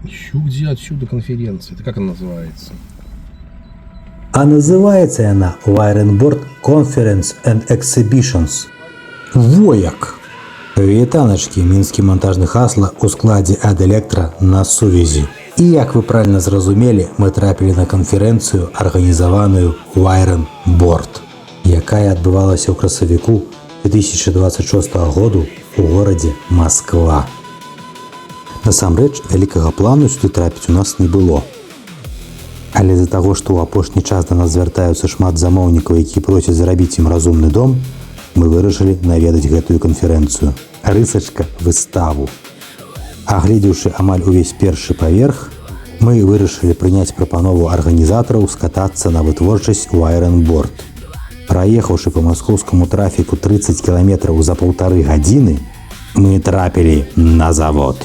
Ищу, где отсюда конференция. Это как она называется? А называется она Iron Board Conference and Exhibitions. Вояк! Вітаначкі, мінскі монтажны хасла ў складзе ад электра на сувязі. І як вы правильно зразумелі, мы трапілі на канферэнцыю, арганізаваную Iron Board, якая адбывалася ў красавіку 2026 году у горадзе Масква. Насамрэч, вялікага плану сюды трапіць у нас не было. Але з-за таго, што ў апошні час да нас звяртаюцца шмат замоўнікаў, які просяць зрабіць ім разумны дом, мы вырашылі наведаць гэтую канферэнцыю. Рысачка выставу. Агледзеўшы амаль увесь першы паверх, мы вырашылі прыняць прапанову арганізатараў скатацца на вытворчасць у Iron Board. Праехаўшы па маскоўскаму трафіку 30 кіламетраў за 1,5 гадзіны, мы трапілі на завод.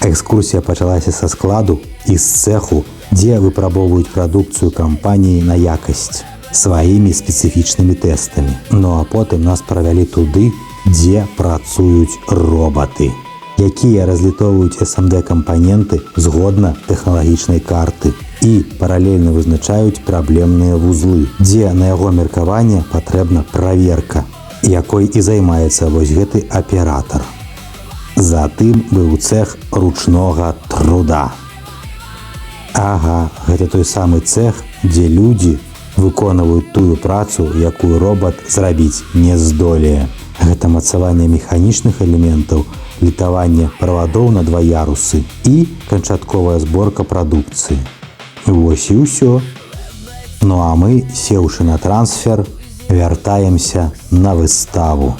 Экскурсія пачалася са складу і з цэху, дзе выпрабоўваюць прадукцыю кампаніі на якасць сваімі спецыфічнымі тэстамі. Ну а потым нас правялі туды, дзе працуюць робаты, якія разлітоўваюць SMD-кампаненты згодна тэхналагічнай карты і паралельна вызначаюць праблемныя вузлы, дзе на яго меркаванне патрэбна праверка, якой і займаецца вось гэты аператар. Затым быў цэх ручнога труда. Ага, гэта той самы цэх, дзе людзі выконваюць тую працу, якую робат зрабіць не здолее. Гэта мацаванне механічных элементаў, літаванне правадоў на 2 ярусы і канчатковая зборка прадукцыі. Вось і ўсё. Ну а мы, сеўшы на трансфер, вяртаемся на выставу.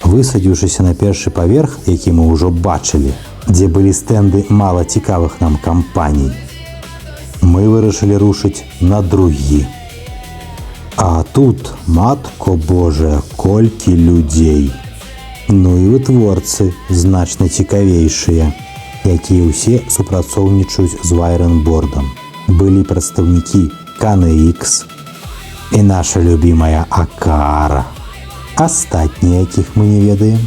Высадзіўшыся на першы паверх, які мы ўжо бачылі, дзе былі стэнды мала цікавых нам кампаній, мы вырашылі рушыць на другі. А тут, матко Божая, колькі людзей. Ну і вытворцы значна цікавейшыя, якія ўсе супрацоўнічаюць з Iron Board'ам. Былі прадстаўнікі KNX і наша любімая Акара, астатнія, якіх мы не ведаем,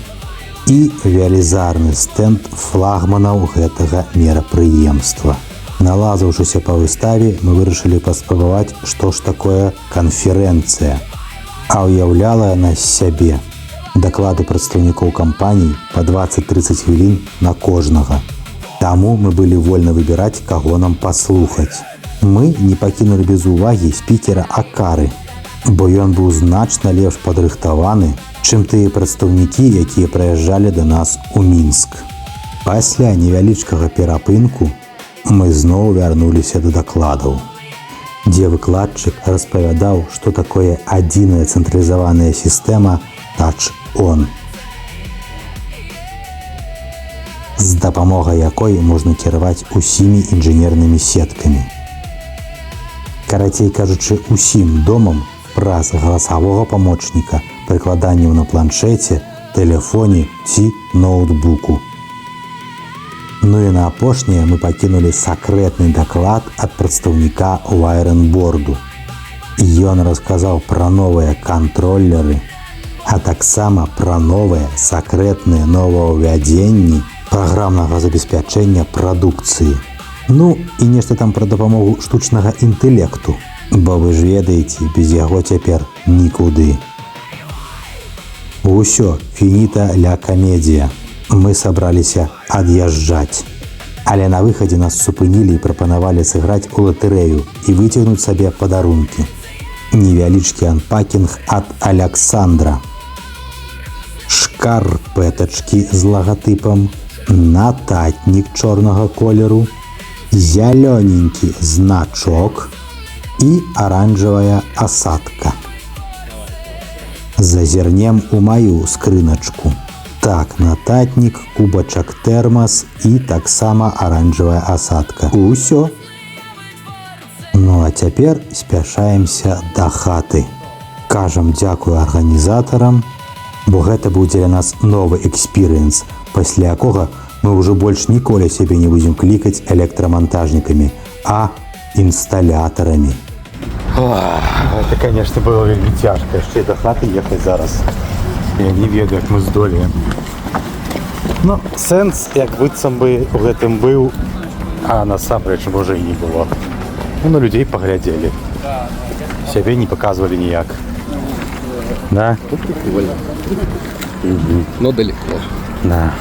і велізарны стэнд флагманаў гэтага мерапрыемства. Налазаўшыся па выставе, мы вырашылі паспрабаваць, што ж такое канферэнцыя. А ўяўляла яна з сябе даклады прадстаўнікоў кампаній па 20-30 хвілін на кожнага. Таму мы былі вольны выбіраць, каго нам паслухаць. Мы не пакінулі без увагі спікера Акары, бо ён быў значна лепш падрыхтаваны, чым тыя прадстаўнікі, якія прыязджалі да нас у Мінск. Пасля невялічкага перапынку мы зноў вярнуліся да дакладаў, дзе выкладчык распавядаў, што такое адзіная цэнтралізаваная сістэма Touch-On, з дапамогай якой можна кіраваць усімі інжынернымі сеткамі. Карацей кажучы, усім домам праз галасавога памочніка, прыкладанняў на планшеце, тэлефоне ці ноутбуку. Ну і на апошняе мы пакінулі сакрэтны даклад ад прадстаўніка Iron Board'у. Ён расказаў пра новыя кантроллеры, а таксама пра новыя сакрэтныя новаўвядзенні праграмнага забеспячэння прадукцыі. Ну і нешта там пра дапамогу штучнага інтэлекту, бо вы ж ведаеце, без яго цяпер нікуды. Усё, фініта ля камедія. Мы сабраліся ад'язджаць. Але на выхадзе нас супынілі і прапанавалі сыграць у латарэю і выцягнуць сабе падарункі. Невялічкі анпакінг ад Аляксандра. Шкарпэтачкі з лагатыпам, нататнік чорнага колеру, зялёненькі значок і аранжавая асадка. Зазірнем у маю скрыначку. Так, нататнік, кубачак тэрмас і таксама аранжавая асадка. Усё. Ну а цяпер спяшаемся да хаты. Кажам дзякую арганізатарам, бо гэта быў для нас новы экспірыенс, пасля якога мы ўжо больш ніколі сябе не будзем клікаць электрамантажнікамі, а інсталятарамі. Это, конечно, было вельмі цяжка. Яшчэ да хаты ехаць зараз. Я не ведаю, як мы здолеем. Ну, сенс, як быццам бы у гэтым быў, а насамрэч можа і не было. Ну, на людзей паглядзелі. Сябе не паказвалі ніяк. Да? Ну, прикольно. Но далеко. Да.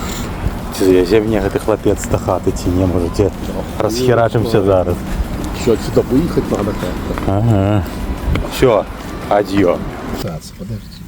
Ці завязе мне гэты хлапец да хаты, ці не, можаце расхерачымся зараз. Еще отсюда выехать надо как-то. Ага. Все, ад'ё. Подожди.